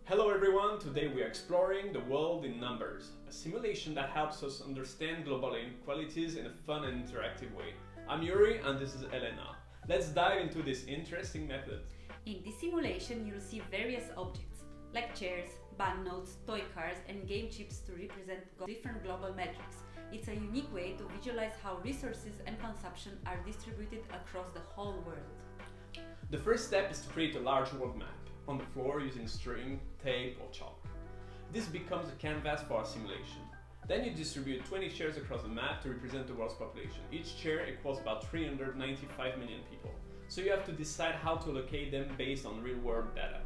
Hello everyone, today we are exploring the world in numbers, a simulation that helps us understand global inequalities in a fun and interactive way. I'm Yuri and this is Elena. Let's dive into this interesting method. In this simulation, you'll see various objects, like chairs, banknotes, toy cars, and game chips to represent different global metrics. It's a unique way to visualize how resources and consumption are distributed across the whole world. The first step is to create a large world map on the floor using string, tape, or chalk. This becomes a canvas for our simulation. Then you distribute 20 chairs across the map to represent the world's population. Each chair equals about 395 million people. So you have to decide how to allocate them based on real-world data.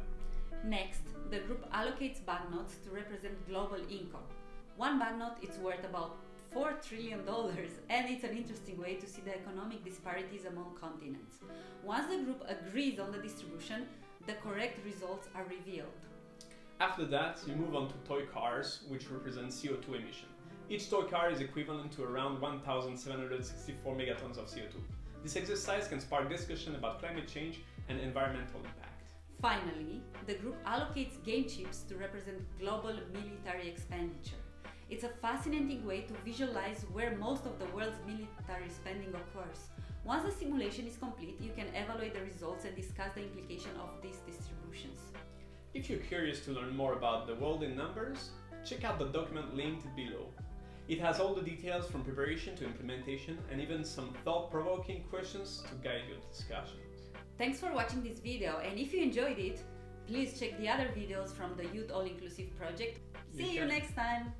Next, the group allocates banknotes to represent global income. One banknote is worth about $4 trillion, and it's an interesting way to see the economic disparities among continents. Once the group agrees on the distribution, the correct results are revealed. After that, you move on to toy cars, which represent CO2 emission. Each toy car is equivalent to around 1,764 megatons of CO2. This exercise can spark discussion about climate change and environmental impact. Finally, the group allocates game chips to represent global military expenditure. It's a fascinating way to visualize where most of the world's military spending occurs. Once the simulation is complete, you can evaluate the results and discuss the implication of these distributions. If you're curious to learn more about the world in numbers, check out the document linked below. It has all the details from preparation to implementation and even some thought-provoking questions to guide your discussions. Thanks for watching this video, and if you enjoyed it, please check the other videos from the Youth All Inclusive project. See you next time!